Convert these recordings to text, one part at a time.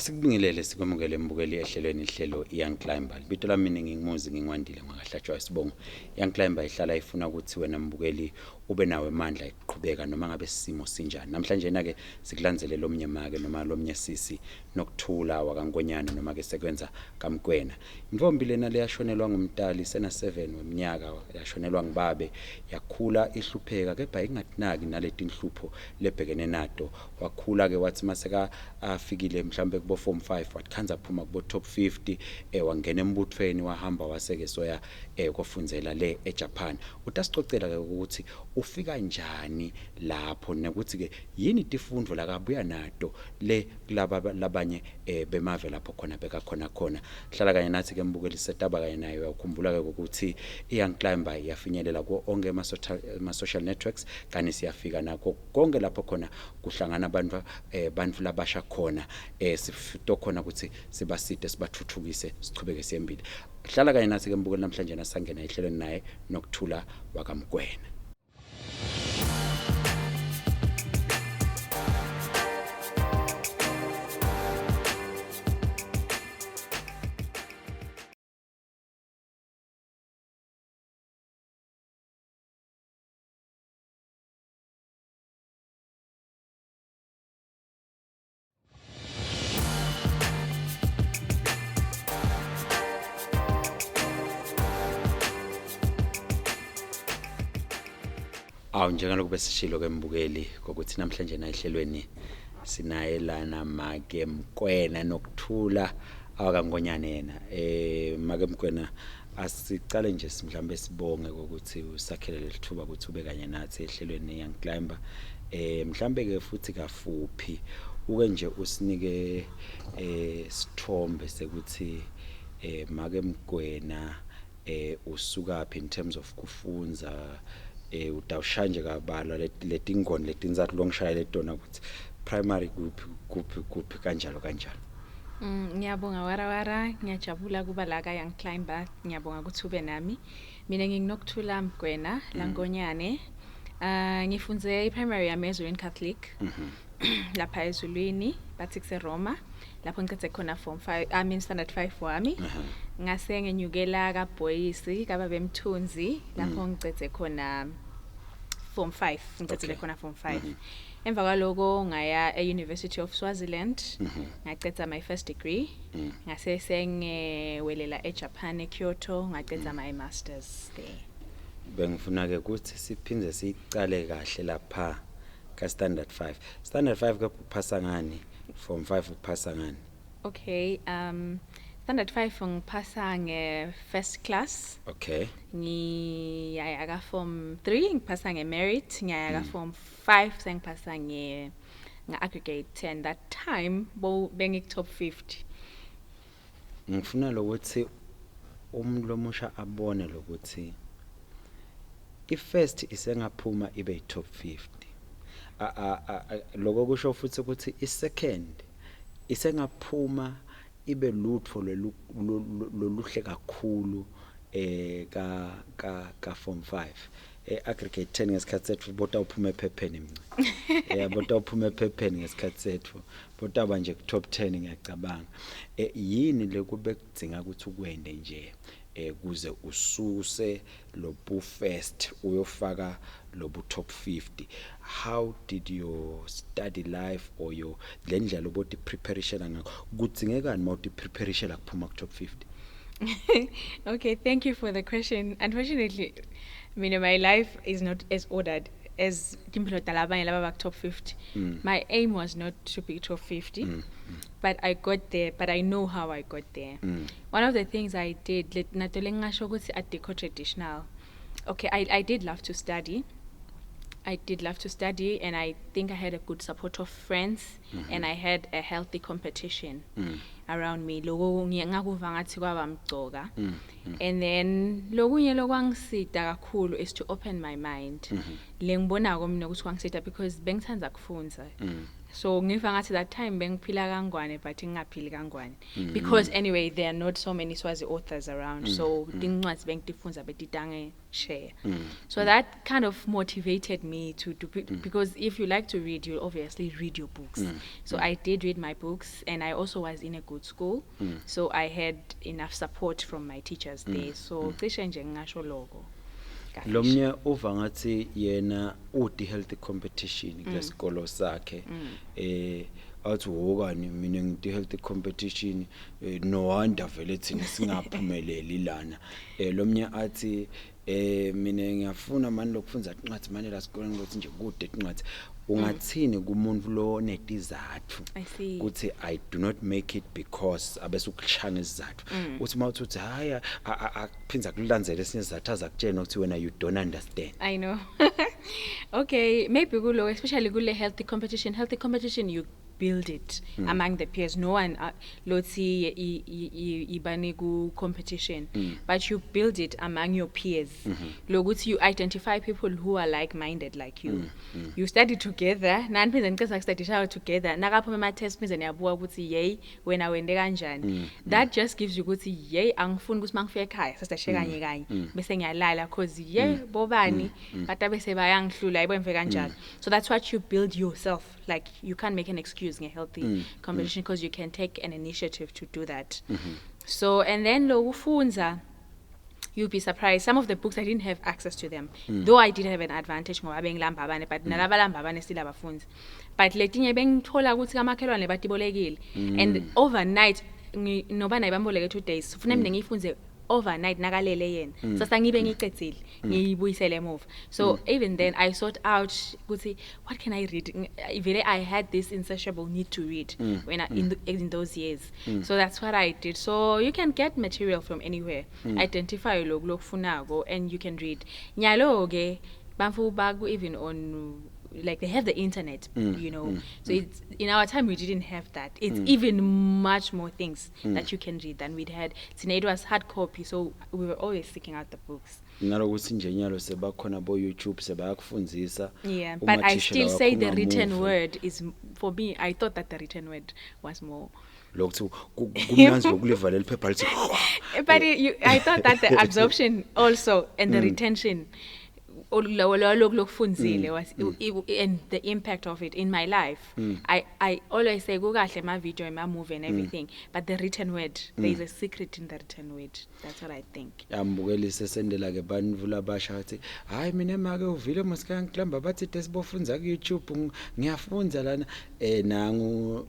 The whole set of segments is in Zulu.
Asikubingelele sikwamukele mbukeli ehlelweni ihlelo Young Climber. Libito lami ngingimuzi ngingwandile ngakahlatshwa isibongo. Young Climber ihlala ifuna ukuthi wena mbukeli ube nawe amandla eqhubeka noma ngabe simo sinjani. Namhlanje na ke sikulandzele lomnye make noma lomnye sisi Nokuthula wakangonyana noma ke sekwenza kaMokoena. Imvombi lena leyashonelwa ngumtali sena 7 weminyaka yashonelwa ngibabe yakhula ihlupheka kepha ingatinaki naleti inhlupho lebhekene nato. Wakhula ke wathi maseka afikile mhlambe kubo form 5 watkhanza phuma kubo top 50 wangena embuthweni wahamba waseke soya kofundzela le eJapan. Utasicocela ke ukuthi ufika njani lapho nokuthi ke yini tifundvo lakabuya nato le kulaba labanye bemave lapho khona beka khona hlala kanye nathi ke mbukeli setup kanye naye uyakhumbula ke ukuthi iYoung Climber yafinyelela ku onke ama social networks kani siyafika nakho konke lapho khona kuhlangana abantu labasha khona sifito khona ukuthi sibaside sibathuthukise sichubeke siyembili. Hlala kanye nathi ke mbukeli namhlanje nasangena ehlelweni naye Nokuthula wakaMokoena. Njengalokho besishilo ke mbukeli ukuthi namhlanje na ehlelweni sinayelana make Mokoena Nokuthula awakangonyane yena make Mokoena asicale nje mhlambe sibonge ukuthi usakhelele lithuba ukuthi ube kanye nathi ehlelweni Young Climber mhlambe ke futhi kafuphi uke nje usinike sithombe sekuthi make Mokoena usuka phi in terms of kufunza utawushanje kabala letingoni letinzathu longishaya letona ukuthi primary kuphi kanjalo. Ngiyabonga warawara ngiyajabula kuba la ka Young Climber ngiyabonga ukuthi ube nami mina nginokuthula Mokoena langonyane ngifunze primary yami eZulwini Catholic lapha eZulwini bathi kuse Roma lapho ngicethe khona form 5 standard 5 wami ngase ngenyukela ka boys kaba bemthunzi lapho ngicethe khona form 5 ngicethele khona form 5 emva kwaloko ngaya University of Swaziland ngacetha my first degree ngase sengewelela eJapan eKyoto ngacetha my masters there. Bengifuna ke ukuthi siphinde sicale kahle lapha ka standard 5 ke uphasa ngani form 5 uphasa ngani? Okay, standard 5 ngiphasa first class. Okay. Ngiyaya ka form 3 ngiphasa merit, ngiyaya ka form 5 sengiphasa aggregate and that time bengi top 50. Ngifuna lokuthi umuntu lomusha abone lokuthi ifirst isengaphuma ibe top 50. Lokho kusho futhi ukuthi isecond isengaphuma ibe lutho loluhle kakhulu ka form 5 aggregate 10 ngesikhathi sethu bota uphuma ephepheni mncane bota uphuma ephepheni ngesikhathi sethu bota nje ku top 10 ngiyacabanga yini lekube kudzinga ukuthi ukwende nje kuze ususe lobu first uyofaka lobu top 50. How did your study life or your lendlela obodi preparation ngakho kudzingekani mawuthi preparation akuphuma ku top 50? Okay, thank you for the question. Unfortunately, my life is not as ordered as labanye laba top 50. My aim was not to be top 50. But I got there, but I know how I got there. One of the things I did, traditional. Okay, I did love to study. And I think I had a good support of friends and I had a healthy competition around me. And then lokunye lokwangisita kakhulu is to open my mind. Lengibona mina ukuthi kwangisita because bengithanda kufunza. So ngifa ngathi that time bengiphila kangwane but ngingaphili kangwane because anyway there are not so many Swazi authors around so tincwadi bengitifunza betitange share. So that kind of motivated me to because if you like to read you'll obviously read your books. So I did read my books and I also was in a good school. So I had enough support from my teachers there. So cishe nje ngingasho lokho. Lomnye uva ngathi yena uthi healthy competition kulesikolo sakhe athi wokani mina ngithi healthy competition no wonder vele thina singaphumeleli lana lomnye athi mina ngiyafuna manje lokufunda incwadi manje la sikoleni ukuthi nje kude incwadi ungathini kumuntu lo netizathu ukuthi I do not make it because abesukushana isizathu uthi mawuthi haya akuphinza kulandzele sinizathu azakutshela ukuthi wena you don't understand. I know. Okay, maybe kulo especially kule healthy competition you build it among the peers. No one lotsi ibani ku competition but you build it among your peers. Lokuthi you identify people who are like-minded like you. You study together nani phinda ngicela study together nakaphuma ama test phinda niyabuka ukuthi yey wena wende kanjani. That just gives you ukuthi yey angifuni ukuthi mangifika ekhaya sasishaya kanye kanye bese ngiyalala cause yey bobani bata bese bayangihlula ayibonve kanjani. So that's what you build yourself. Like you can't make an excuse in a healthy competition because you can take an initiative to do that. So and then lokufunza you'll be surprised. Some of the books I didn't have access to them. Though I did have an advantage ngoba bengilamba abane but nalabalamba abane still abafunzi. But letinye bengithola ukuthi kamakhelwane batibolekile and overnight noba nayibamboleke 2 days. Ufuna mina ngifunze overnight nakalele yena sasa ngibe ngicedzile ngiyibuyisele emuva. So even then I sought out ukuthi what can I read. Even I had this insatiable need to read when in those years. So that's what I did. So you can get material from anywhere. Identify lokufunako and you can read. Nyalo ke bamfu bagu even on like they have the internet, you know. So it's in our time we didn't have that. It's even much more things that you can read than we'd had. It was hard copy, so we were always seeking out the books. Nalokuthi nje nyalo sebakhona bo YouTube sebayakufunzisa. Yeah, but I still say the written word is for me. I thought that the written word was more. Lokuthu kumnanzi lokulivala iphepha lithi. But I thought that the absorption also and the retention was and the impact of it in my life. I always say go kahle ma video ma movie and everything, but the written word, there is a secret in the written word. That's what I think. Yambukelise sendela ke banvula basha athi hayi mina make uvile mosika ngiklamba bathi tesibofunza ku YouTube ngiyafunza lana nangu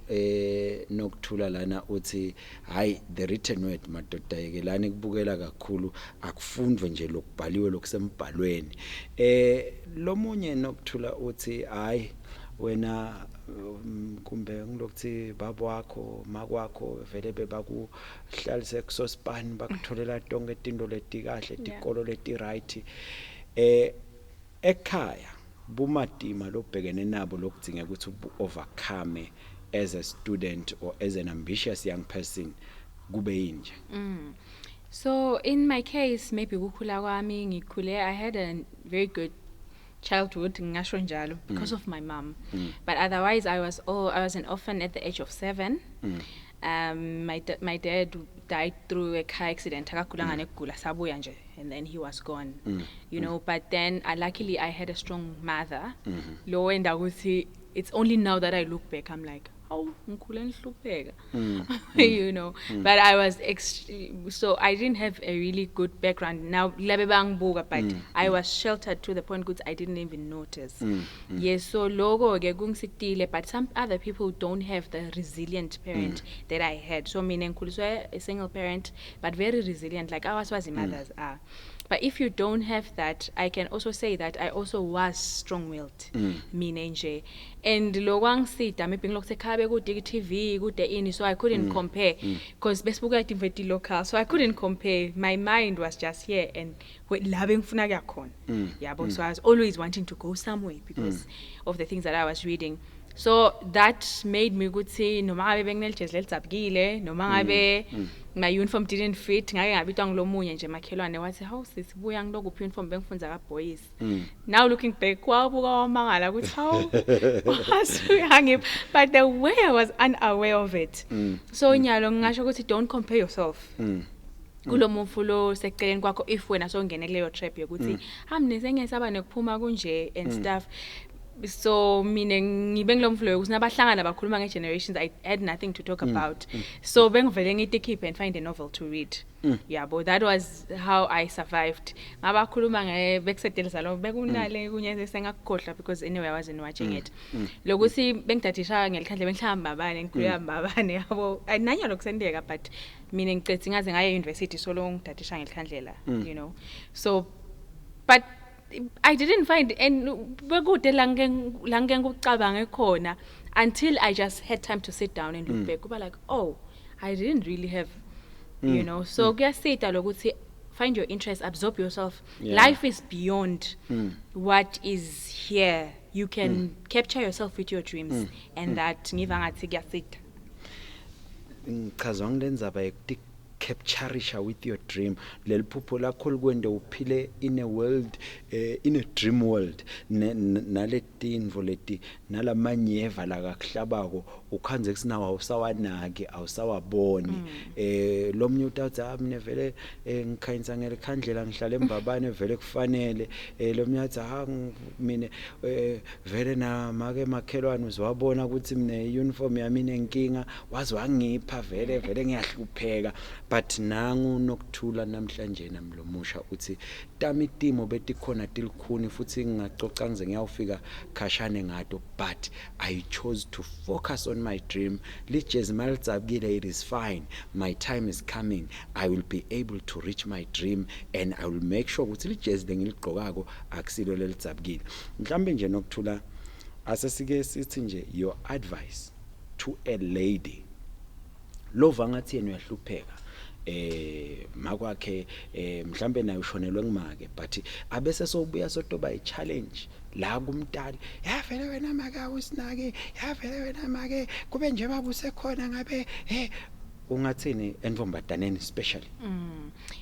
Nokuthula lana uthi hayi the written word madoda yeke lana kubukela kakhulu akufundwe nje lokubhaliwe lokusembhalweni. Lomunye Nokuthula uthi hayi wena kumbe ngilokuthi babo wakho makwakho vele bebakuhlalise kusospan bakutholela tonke izinto leti kahle tikolo leti right ekhaya bumadima lobhekene nabo lokudinga ukuthi overcome as a student or as an ambitious young person kube yinje. So in my case, maybe kukhula kwami ngikhule I had a very good childhood ngasho njalo because of my mom. But otherwise I was an orphan at the age of 7. My dad died through a car accident akagulanga nekugula sabuya nje and then he was gone. You know, but then luckily I had a strong mother. Lo enda ukuthi it's only now that I look back I'm like you know, but I was so I didn't have a really good background. Now but I was sheltered to the point that I didn't even notice. Yes, so logo ke kungisitile, but some other people don't have the resilient parent that I had. So mina ngikhuliswe a single parent but very resilient like our Swazi mothers are. But if you don't have that, I can also say that I also was strong-willed. Mina nje. And lokwangsidda maybe ngilokuthe khabe ku TV ku ini, so I couldn't compare because besibuka TV local, so I couldn't compare. My mind was just here and la bengifuna kuya khona. Yeah, but so I was always wanting to go somewhere because of the things that I was reading. So that made me ukuthi noma ngabe benginelijezi lelidzabukile noma ngabe my uniform didn't fit ngake ngabitwa ngilomunye nje makhelwane wathi how sisibuya ngilokuphi uniform bengifunza ka boys. Now looking back kwabuka wamangala ukuthi how wasuyangiphi, but the way I was unaware of it. So nyalo ngisho ukuthi don't compare yourself kulo mufu lo seceleni kwakho if wena songene kuleyo trap yokuthi hamnise ngesaba nekuphuma kunje and stuff. So mina ngibe ngilomflow ukuthi nabahlangana bakhuluma ngegenerations I had nothing to talk about. So bengivele ngithi keep and find a novel to read. Yeah, but that was how I survived. Ngabakhuluma ngebekusedelisa lo bekunale kunye sengakukhohlwa because anyway I wasn't watching it. Lokuthi bengidadisha ngelikhandle bengihlamba babane ngikhuluma babane yabo nanya lokusendeka but mina ngicethe ngaze ngaye university solo ngidadisha ngelikhandlela, you know. So but I didn't find and bekude la ngikucabange khona until I just had time to sit down and look back kuba like oh I didn't really have you know. So kuyasita lokuthi find your interest, absorb yourself. Life is beyond what is here. You can capture yourself with your dreams and that ngiva ngathi kuyasita. Ngichazwa ngilendzaba yekuthi capture with your dream leliphupho lakho likwende uphile in a world in a dream world naletinvo leti nalamanyeva la kakuhlabako ukhanze kusinawo awusawanaki awusawaboni lomnye uthatha amine vele ngikhanyisa ngelikhandlela ngihlala embabane vele kufanele lomnye athi mina vele na make makhelwane uzwabona ukuthi mina uniform yami inenkinga wazi wangipha vele ngiyahlupheka. But nangu Nokuthula namhlanje namlomusha uthi tamitimo betikhona tilikhuni futhi ngingacoca ngize ngiyawufika khashane ngato, but I chose to focus on my dream. Lijezi malidzabukile, it is fine, my time is coming, I will be able to reach my dream and I will make sure ukuthi lijezi lengiligqokako akusilo lelidzabukile. Mhlambe nje Nokuthula asesike sithi nje your advice to a lady lova ngathi yena uyahlupheka makwakhe mhlambe nayo ushonelwe ngimake but abese sobuya sotoba i-challenge la kumntali vele wena maka usinake vele wena make kube nje baba usekhona ngabe ungathini envombadaneni especially.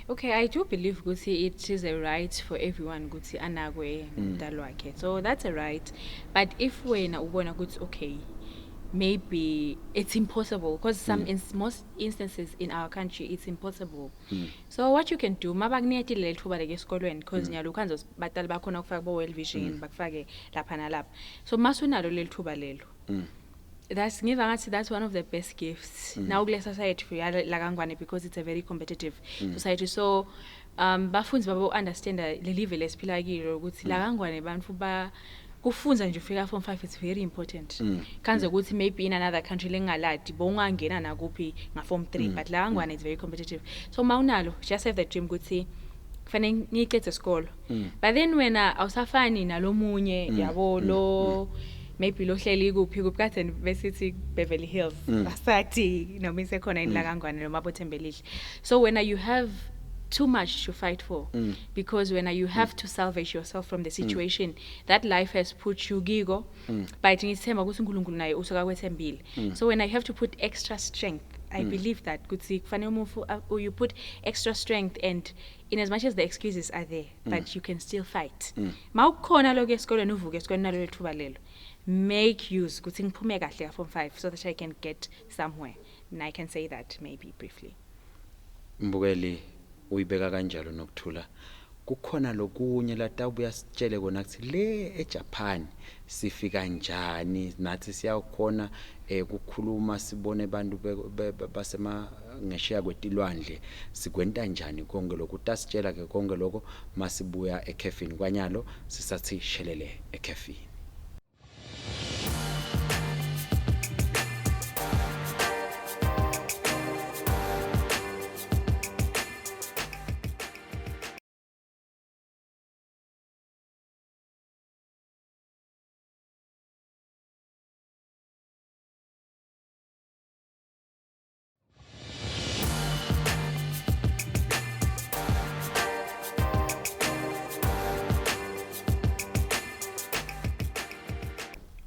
Okay, I do believe ukuthi it is a right for everyone ukuthi anakwe umntali wakhe, so that's a right. But if wena ubona ukuthi okay maybe it's impossible because most instances in our country it's impossible. So what you can do mabakuniyetile lethuba leke esikolweni because nyalo ukhanzo batali bakhona ukufaka bo well vision bakufake lapha nalapha, so masunalo lethuba lelo that's ngiva ngathi that's one of the best gifts now kule society la Kangwane because it's a very competitive society. So bafunzi babo understand le live lesiphila kilo ukuthi la Kangwane bantu ba kufunza nje ufika form 5 it's very important. Kanze ukuthi maybe in another country lengaladi bongangena nakuphi nga form 3 but la Kangwane it's very competitive. So mawunalo just have the dream ukuthi kufanele ngikhethe isikolo, but then wena awusafani nalomunye yabo lo maybe lo hleli kuphi kade besithi Beverly Hills asathi noma isekhona in la Kangwane noma bothembelihle. So when you have too much to fight for because when you have to salvage yourself from the situation that life has put you gigo but ngithemba ukuthi uNkulunkulu naye usuka kwethembile. So when I have to put extra strength, I believe that kuthi kufanele umufu you put extra strength and in as much as the excuses are there but you can still fight. Mawukhona lokho esikolweni uvuke esikolweni nalo lethuba lelo make use kuthi ngiphume kahle ka form 5 so that I can get somewhere, and I can say that maybe briefly. Mbukeli uyibeka kanjalo Nokuthula, kukhona lokunye la tabuya sitshele kona ukuthi le eJapan sifika njani nathi siyakhona ukukhuluma sibone abantu basema ngesheya kwetilwandle sikwenta njani konke lokho utasitshela ke konke lokho masibuya ekhefini kwanyalo sisathi shelele ekhefini.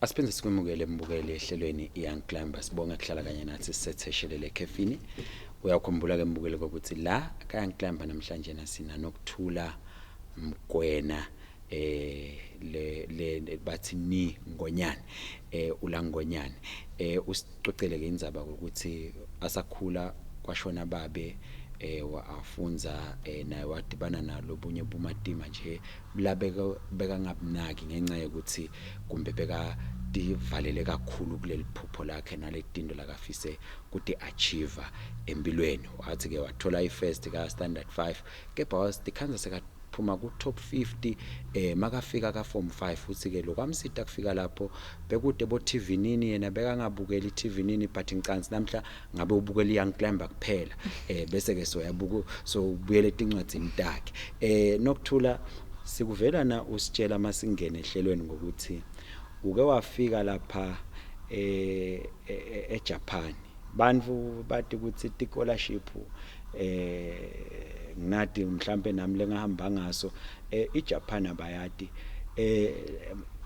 Asiphinde sikwemukele mbukeli ehlelweni iYoung Climber sibonga kuhlala kanye nathi sisetheshelele ekhefini. Uyakhumbula ke mbukeli ukuthi la kaYoung Climber namhlanje nasina Nokuthula Mokoena le bathi ni ngonyane ulangonyane usicocele ke indzaba ukuthi asakhula kwashona babe wafunza naye wadibana nalobunye bumatima nje beka ngabinaki ngenxa yokuthi kumbe beka divalele kakhulu kuleli phupho lakhe naletindo lakafise kuti achieve empilweni wathi ke wathola ifirst ka standard 5 kepha wasidikhanza sekaphuma ku top 50 makafika ka form 5 futhi ke lokwamsita kufika lapho bekude bo TV nini yena beka ngabukela iTV nini but incansi namhla ngabe ubukela iYoung Climber kuphela bese ke soyabuka so ubuyele etincwadzini takhe Nokuthula sikuvela na usitshela masingene ehlelweni ngokuthi uke wafika lapha eJapan bantu bathi ukuthi scholarship nginathi mhlambe nami lengahamba ngaso eJapan abayati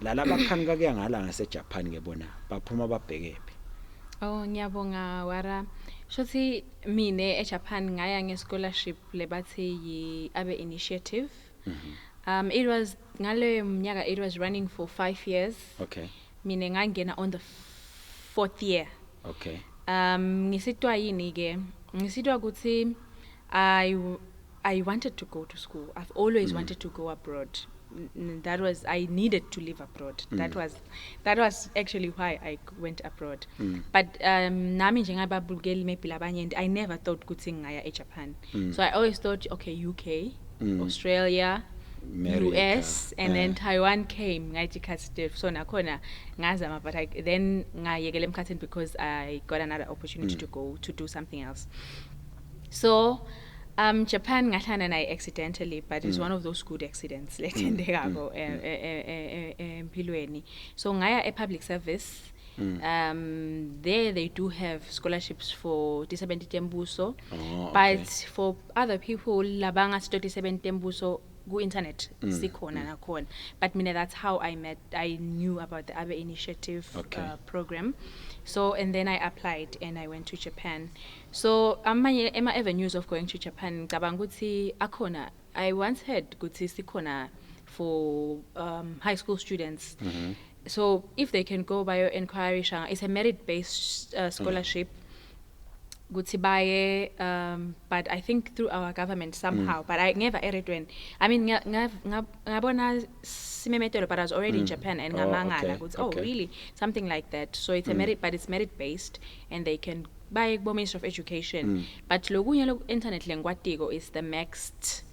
lalabakhanika kuyangala ngaseJapan ke bona baphuma babhekephi. Oh ngiyabonga wara shothi mine eJapan ngaya ngescholarship lebathi yi abe initiative. It was ngale mnyaka it was running for 5 years. Okay. Mine ngangena on the 4th year. Okay. Ngisitwa yini ke ngisitwa ukuthi I wanted to go to school. I've always wanted to go abroad. That was I needed to live abroad. That was actually why I went abroad. But nami njengababukeli maybe labanye I never thought ukuthi ngaya eJapan. So I always thought okay UK, Australia, America, US and then Taiwan came ngathi khathi so nakhona ngazama but then ngayekela emkhathini because I got another opportunity to go to do something else. So Japan ngahlana naye accidentally but it's one of those good accidents lethendekako empilweni. So ngaya public service. There they do have scholarships for disability tembuso, but for other people labanga study 7 tembuso go internet sikhona nakhona. But mina that's how I knew about the other initiative program. So and then I applied and I went to Japan. So amanye avenues of going to Japan ngicabanga ukuthi akhona I once heard ukuthi sikhona for high school students. So if they can go by your inquiry, it's a merit-based scholarship. Guti baye, but I think through our government somehow. But I never heard when. I mean, ngabona simemetelo, but I was already in Japan and ngamangala. Oh, really? Something like that. So it's a merit, but it's merit-based, and they can buy Ministry of Education. But logunya internet lengwatigo is the next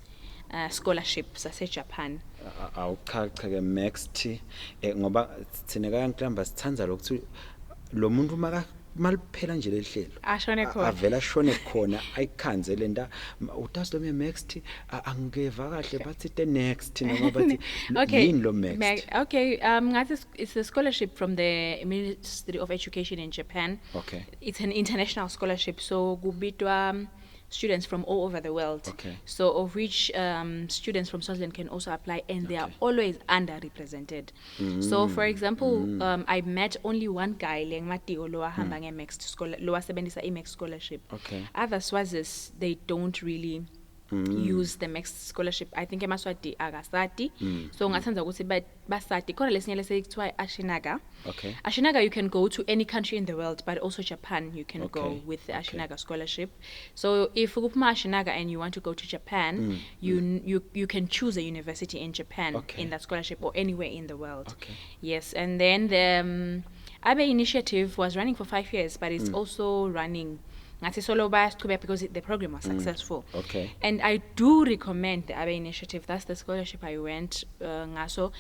scholarships ase Japan. Awukhaqeke next ngoba thina kaYoung Climber sithandza lokuthi lo muntu maliphela nje lehlelo ashone khona avela shone khona ayikhanzele nda utazi lo next angeva kahle bathi the next noma bathi yini lo next. Okay, ngathi it's a scholarship from the Ministry of Education in Japan. Okay. It's an international scholarship so kubitwa students from all over the world. So of which students from Swaziland can also apply and they are always underrepresented. So for example, I met only one guy lengmatiko lo ahamba ngeMax scholar lo asebenzisa iMax scholarship. Other Swazis they don't really use the Max scholarship. I think emaswati agasati. So ngathanza ukuthi basati khona lesinye lesekuthiwa Ashinaga. Ashinaga you can go to any country in the world but also Japan you can go with the Ashinaga scholarship. So if uphuma Ashinaga and you want to go to Japan, you can choose a university in Japan in that scholarship or anywhere in the world. Yes, and then the Abe initiative was running for 5 years but it's also running because the program was successful. And I do recommend the Abe initiative. That's the scholarship I went ngaso.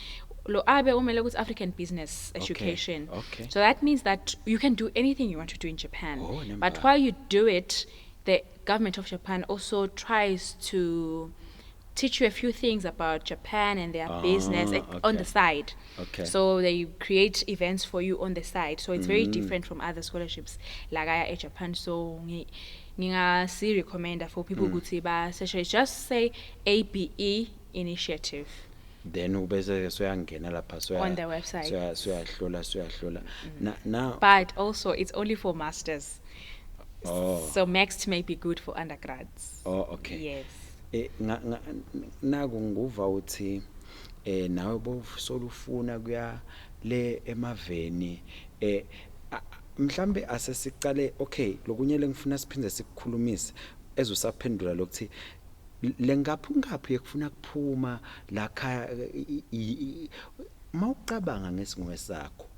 Lo Abe umele ukuthi African business education. So that means that you can do anything you want to do in Japan. But while you do it, the government of Japan also tries to teach you a few things about Japan and their business on the side. So they create events for you on the side. So it's very different from other scholarships like I Japan. So nginga recommend for people who just say ABE initiative. then ubese soyangena lapha On the website. soyahlola now But also, it's only for masters. Oh. So mixed may be good for undergrads. Oh, okay. Yes. Naku nguva uthi nawe bosolufuna kuya le emaveni mhlambe asesiqale okay lokunye lengifuna siphinde sikukhulumise ezusaphendula lokuthi lengaphi ekufuna kuphuma la khaya mawucabanga ngesingowe sakho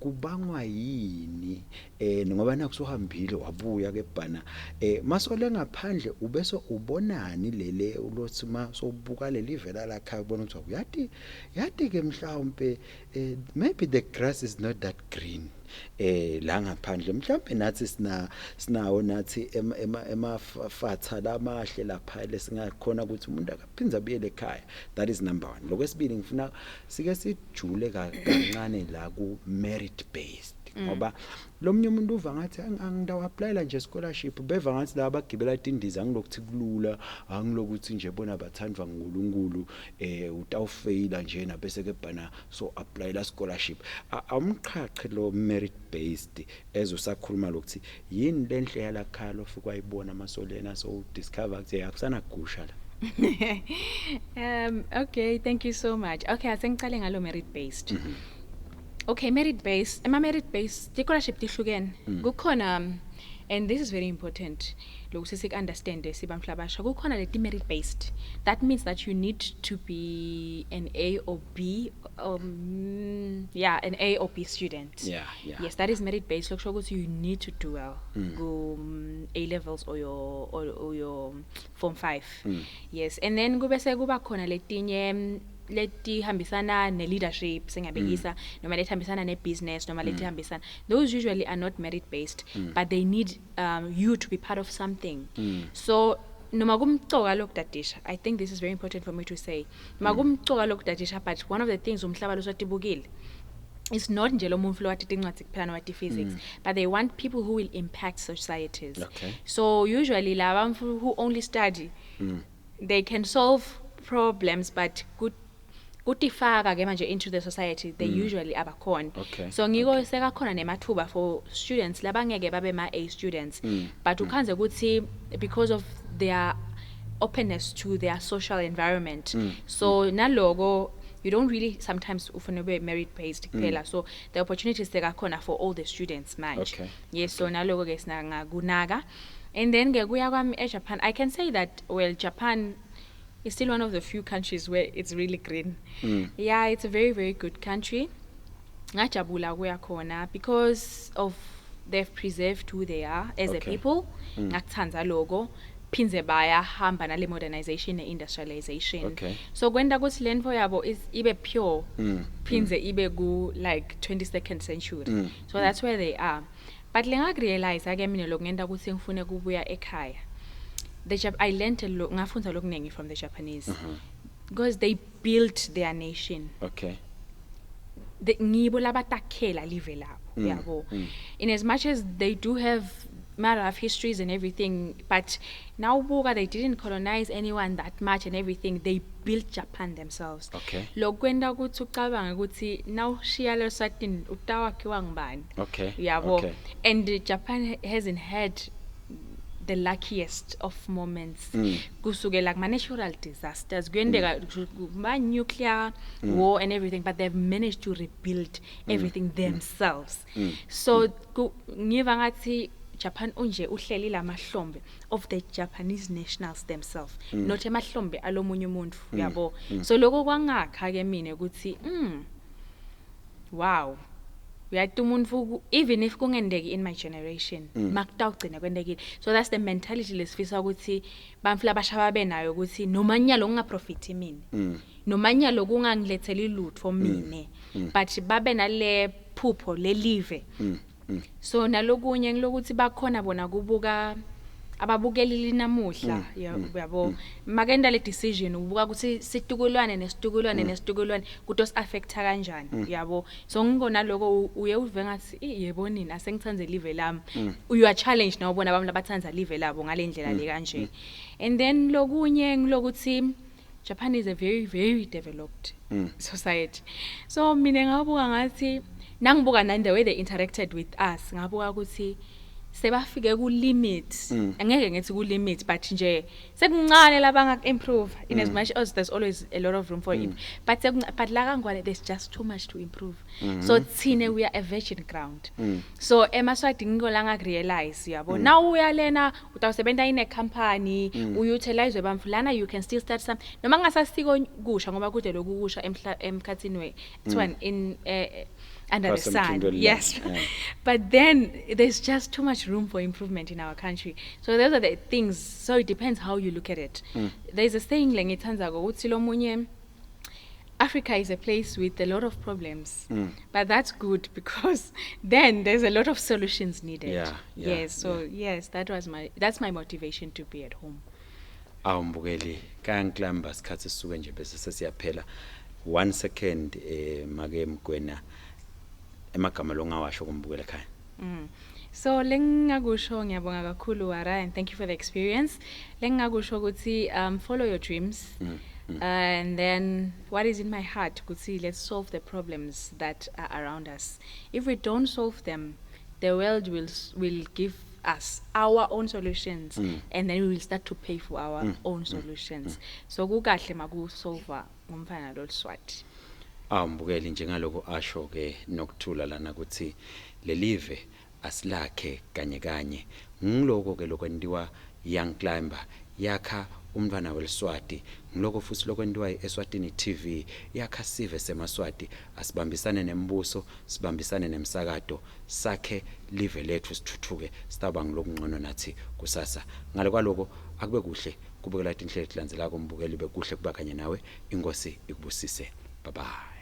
kubangwa yini ngoba nakusohambile wabuya ke bhana masole ngaphandle ubese ubonani lele ulothi masobuka leli vela la khaya ubona ukuthi yati ke mhlawumbe maybe the grass is not that green la ngaphandle mhlawumbe nathi sinawo nathi emafatha lamahle lapha lesingakhona ukuthi umuntu akaphinza abuyele ekhaya. That is number 1. Lokwesibili ngifuna sike sijule kancane la ku merit based ngoba lomnye umuntu uva ngathi angidawa applyela nje scholarship beva ngathi la bagibela indiza angilokuthi kulula angilokuthi nje bona bathandwa nguNkulunkulu utawufaila nje na bese ke bhana so applyela scholarship amqhaqhe lo merit based ezosakhuluma lokuthi yini lenhle yala khalo ufika uyibona masolena so discover ukuthi akusana gusha la. Okay, thank you so much. Okay, asengicale ngalo merit based. Okay, merit based. Merit based scholarship tihlukene. Kukhona and this is very important. Lokuthi sik understand sibamhlabasha. Kukhona le merit based. That means that you need to be an A or B an A or B student. Yeah. Yes, that is merit based. Lokusho ukuthi you need to do well. Go A levels or your form 5. Yes, and then kubese kuba khona letinye leti hambisana ne leadership sengabekisa noma leti hambisana ne business noma leti hambisana. Those usually are not merit based, but they need you to be part of something. So noma kumcoka lokudadisha, I think this is very important for me to say. Noma kumcoka lokudadisha, but one of the things umhlaba losatibukile, it's not nje lo muntu wathi incwadi kuphela noma physics, but they want people who will impact societies. Okay. So usually laba who only study, they can solve problems, but kutifaka ke manje into the society, they usually abakhona. Okay. So ngiko sekakhona nemathuba for students labangeke babe ma A students, but ukhanze ukuthi because of their openness to their social environment. So naloko you don't really sometimes ufuna be merit based kuphela, so the opportunities sekakhona for all the students manje. Okay. Yes, so naloko ke singakunaka. And then ke kuya kwami eJapan, I can say that Japan is still one of the few countries where it's really green. Yeah, it's a very, very good country. Ngajabula kuya khona because of they've preserved who they are as a people. Ngakuthandza logo. Phinze baya hamba nale modernization ne industrialization. Okay. So kwenda kuthi lenfo yabo is ibe pure. Phinze ibe ku like 22nd century. So that's where they are. But lenga realize ake mina lokungenda kuthi ngifune kubuya ekhaya. I learned a lot ngafunza lokunengi from the Japanese because they built their nation. Okay. Ngibo labatakhela live labo yabo. In as much as they do have matter of histories and everything, but now buka they didn't colonize anyone that much and everything. They built Japan themselves. Okay. Lokwenda ukuthi ucabanga ukuthi now shiya lo Eswatini utawakhiwa ngubani. Okay. Yabo. Okay. And Japan hasn't had the luckiest of moments. Kusukela kuma natural disasters, kuyendeka nuclear war and everything, but they've managed to rebuild everything themselves. So ngiva ngathi Japan unje uhleli la mahlombe of the Japanese nationals themselves, not emahlombe alomunye umuntu yabo. So lokho kwangakha ke mina ukuthi wow, even if kungendeki in my generation makutawugcina kwendekile. So that's the mentality lesifisa ukuthi bamfla basha babe nayo ukuthi noma nyalo ungaprofiti mina, noma nyalo kungangiletheli lutho mine, but babe nale phupho le live. So nalokunye ngilokuthi bakhona bona kubuka ababukeli namuhla yabo makenda le decision ubuka ukuthi situkulwane nesitukulwane kutos affecta kanjani yabo. So ngikona lokho uye uve ngathi yebonini asengithanze live lami, you are challenged na ubona abantu abathanza live labo ngale ndlela le kanje. And then lokunye ngilokuthi Japan is a very, very developed society. So mina ngabuka ngathi nangibuka nani the way they interacted with us ngabuka ukuthi sebafike ku limit angeke ngithi ku limit but nje sekuncane labanga improve in as much as there's always a lot of room for it but la kangwane there's just too much to improve so thine we are a virgin ground so emaswati ngolanga realize yabo now uyalena utawusebenza in a company uyutilize bamfulana you can still start some noma ngasasiko kusha ngoba kude lokusha emkhathini we it's one in under the sun. Yes. But then there's just too much room for improvement in our country. So those are the things. So it depends how you look at it. There's a saying like Africa is a place with a lot of problems. But that's good because then there's a lot of solutions needed. Yes. So yes, that's my motivation to be at home. Mbukeli kanklamba sikhathi sisuke nje bese sesiyaphela 1 second make Mokoena emagama longawasho kumbukela ekhaya. So lengakusho ngiyabonga kakhulu Wara and thank you for the experience. Lengakusho ukuthi follow your dreams. And then what is in my heart ukuthi let's solve the problems that are around us. If we don't solve them, the world will give us our own solutions and then we will start to pay for our own solutions. So kukahle makusolve ngomfana lo Swati. Mbukeli njengaloko asho ke Nokuthula lana ukuthi lelive asilakhe kanye kanye ngiloko ke lokwendiwa young climber yakha umntwana weLeswati ngiloko futhi lokwendiwa iEswatini TV yakha sive semaswati asibambisane nembuso sibambisane nemsakato sakhe live lethu sithuthuke sitaba ngilokungcono nathi kusasa ngale kwaloko akube kuhle kubukela inhlelo elandzelako mbukeli bekuhle kuba kanye nawe inkosi ikubusise bye bye.